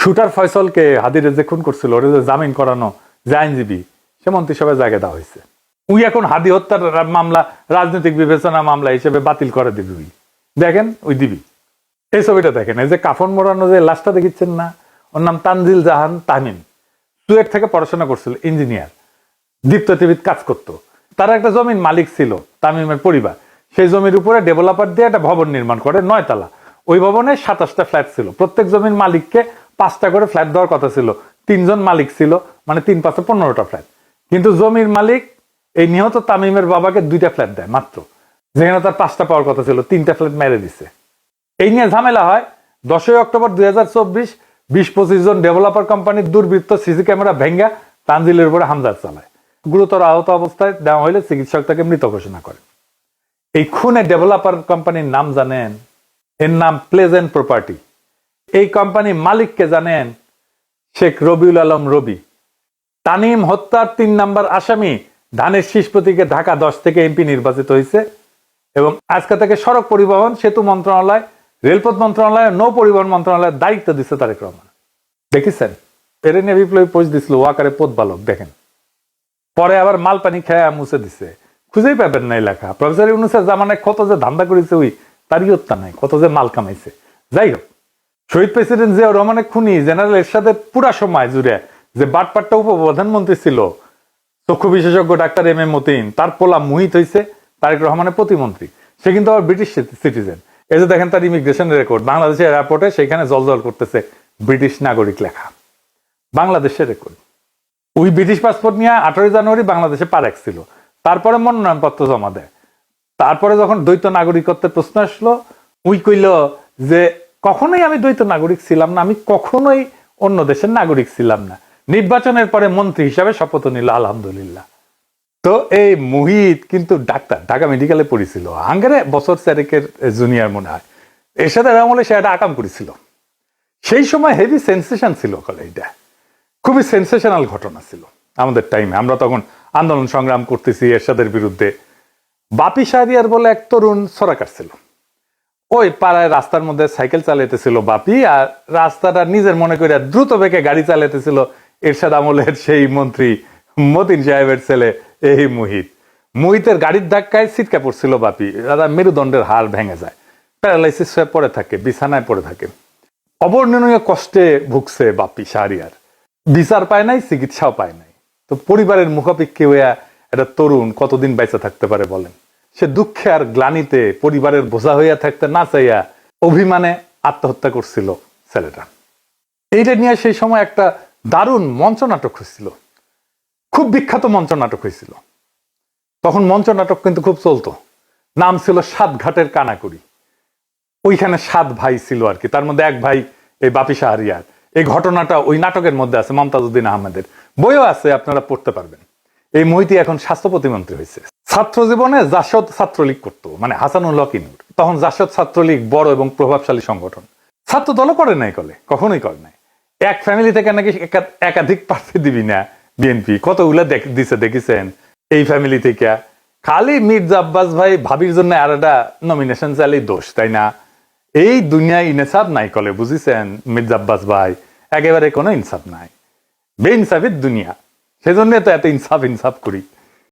Shooter ফয়সলকে হাদিরে যে খুন করছিল ওরে যে জামিন করানো যে আইনজীবী সে মন্ত্রিসভায় জায়গা দেওয়া হয়েছে। উই এখন হাদি হত্যার মামলা রাজনৈতিক বিবেচনা মামলা হিসেবে বাতিল করে দিবি। উই দেখেন ওই দিবি। এই ছবিটা দেখেন, এই যে কাফন মোড়ানো যে লাশটা দেখিচ্ছেন না, ওর নাম তানজিল জাহান তামিম। চুয়েট থেকে পড়াশোনা করছিল, ইঞ্জিনিয়ার, দীপ্ত টিভিতে কাজ করতো। তারা একটা জমির মালিক ছিল, তামিমের পরিবার। সেই জমির উপরে ডেভেলপার দিয়ে একটা ভবন নির্মাণ করে 9 তলা। ওই ভবনে 27টা ফ্ল্যাট ছিল। প্রত্যেক জমির মালিককে 5টা করে ফ্ল্যাট দেওয়ার কথা ছিল। 3 জন মালিক ছিল, মানে 3 5 15টা ফ্ল্যাট। কিন্তু জমির মালিক এই নিহত তামিমের বাবাকে 2টা ফ্ল্যাট দেয় মাত্র, যেখানে তার 5টা পাওয়ার কথা ছিল। 3টা ফ্ল্যাট মেরে দিছে। এই নিয়ে ঝামেলা হয়। 10ই অক্টোবর 2024 20-25 জন ডেভেলপার কোম্পানির দুর্বৃত্ত সিসি ক্যামেরা ভেঙ্গা তানজিলের উপরে হামলা চালায়। গুরুতর আহত অবস্থায় দেওয়া হলে চিকিৎসক তাকে মৃত ঘোষণা করে। এই খুনে ডেভেলপার কোম্পানির নাম জানেন? এর নাম প্লেজেন্ট প্রপার্টি। এই কোম্পানি মালিককে জানেন? শেখ রবিউল আলম রবি। তানিম হত্যার 3 নম্বর আসামি ধানের শীষ প্রতীকে ঢাকা 10 থেকে এমপি নির্বাচিত হয়েছে এবং আজকে থেকে সড়ক পরিবহন সেতু মন্ত্রণালয়, রেলপথ মন্ত্রণালয়, নৌ পরিবহন মন্ত্রণালয়ের দায়িত্ব দিচ্ছে তারেক রহমান। দেখেছেন? এরে নিয়ে বিপ্লবী পোস্ট দিছিল ওয়াকারে পথ বালক, দেখেন। পরে আবার মাল পানি খেয়ে মুছে দিছে, খুঁজেই পাবেন নাই লেখা। প্রফেসর ইউনূসের জামানায় কত যে ধান্দা করেছে ওই তারই হত্যা নাই, কত যে মাল কামাইছে। যাই হোক, শহীদ প্রেসিডেন্ট জিয়াউর রহমানের খুনি জেনারেল এরশাদের পুরা সময় জুড়ে যে বাটপাট্টা উপপ্রধানমন্ত্রী ছিল, চক্ষু বিশেষজ্ঞ ডাক্তার এম এ মতিন, তার পোলা মুহিত হয়েছে তারেক রহমানের প্রতিমন্ত্রী। সে কিন্তু আবার ব্রিটিশ সিটিজেন। এই যে দেখেন তার ইমিগ্রেশন রেকর্ড, বাংলাদেশের এয়ারপোর্টে সেখানে জলজল করতেছে ব্রিটিশ নাগরিক লেখা, বাংলাদেশের রেকর্ড। ওই ব্রিটিশ পাসপোর্ট নিয়ে 18 জানুয়ারি বাংলাদেশে পা রাখছিল। তারপরে মনোনয়নপত্র জমা দেয়। তারপরে যখন দ্বৈত নাগরিকত্বের প্রশ্ন আসলো, উই কইল যে কখনোই আমি দ্বৈত নাগরিক ছিলাম না, আমি কখনোই অন্য দেশের নাগরিক ছিলাম না। নির্বাচনের পরে মন্ত্রী হিসাবে শপথ নিল, আলহামদুলিল্লাহ। তো এই মুহিত কিন্তু ডাক্তার, ঢাকা মেডিকেলে পড়েছিল, আঙ্গারে বছর 4 জুনিয়র মনে হয়। এর সাথে আমলে সে একটা আকাম করেছিল। সেই সময় হেভি সেন্সেশন ছিল, এটা খুবই সেন্সেশনাল ঘটনা ছিল আমাদের টাইমে। আমরা তখন আন্দোলন সংগ্রাম করতেছি এরশাদের বিরুদ্ধে। বাপি শাহরিয়ার বলে এক তরুণ ছড়া কাটছিল। ওই পাড়ায় রাস্তার মধ্যে সাইকেল চালাইতেছিল বাপি, আর রাস্তাটা নিজের মনে করে দ্রুত বেগে গাড়ি চালাইতেছিল এরশাদ আমলের সেই মন্ত্রী মতিন সাহেবের ছেলে এই মুহিতের গাড়ির ধাক্কায় ছিটকা পড়ছিল বাপি। দাদা মেরুদণ্ডের হাড় ভেঙে যায়, প্যারালাইসিস হয়ে পড়ে থাকে, বিছানায় পড়ে থাকে। অবর্ণনীয় কষ্টে ভুগছে বাপি শাহরিয়ার, বিচার পায় নাই, চিকিৎসাও পায় নাই। তো পরিবারের মুখাপেক্ষী হইয়া একটা তরুণ কতদিন বেঁচে থাকতে পারে বলেন? সে দুঃখে আর গ্লানিতে পরিবারের বোঝা হইয়া থাকতে না চাইয়া অভিমানে আত্মহত্যা করছিল ছেলেটা। এইটা নিয়ে সেই সময় একটা দারুণ মঞ্চ নাটক হয়েছিল, খুব বিখ্যাত মঞ্চ নাটক হয়েছিল। তখন মঞ্চ নাটক কিন্তু খুব চলতো। নাম ছিল 7 ঘাটের কানাকুড়ি। ওইখানে 7 ভাই ছিল আর কি, তার মধ্যে এক ভাই এই বাপি শাহরিয়ার। এই ঘটনাটা ওই নাটকের মধ্যে আছে, মমতাজউদ্দিন আহমেদের বইও আছে, আপনারা পড়তে পারবেন। এই মহিতি এখন স্বাস্থ্য প্রতিমন্ত্রী হয়েছে। ছাত্র জীবনে জাসদ ছাত্রলীগ করতো, মানে হাসানুল হক ইনুর। তখন জাসদ ছাত্রলীগ বড় এবং প্রভাবশালী সংগঠন। ছাত্র দলও করে নাই, কখনোই করে নাই। এক ফ্যামিলি থেকে নাকি একাধিক প্রার্থী দিবি না বিএনপি, কতগুলা দিছে দেখেছেন। এই ফ্যামিলি থেকে খালি মির্জা আব্বাস ভাই ভাবির জন্য আর একটা নমিনেশন চাইলেই দোষ, তাই না? এই দুনিয়ায় ইনসাফ নাই কলে, বুঝিছেন মির্জা আব্বাস ভাই? একেবারে কোনো ইনসাফ নাই, বেইনসাফের দুনিয়া। সেজন্য তো এত ইনসাফ করি।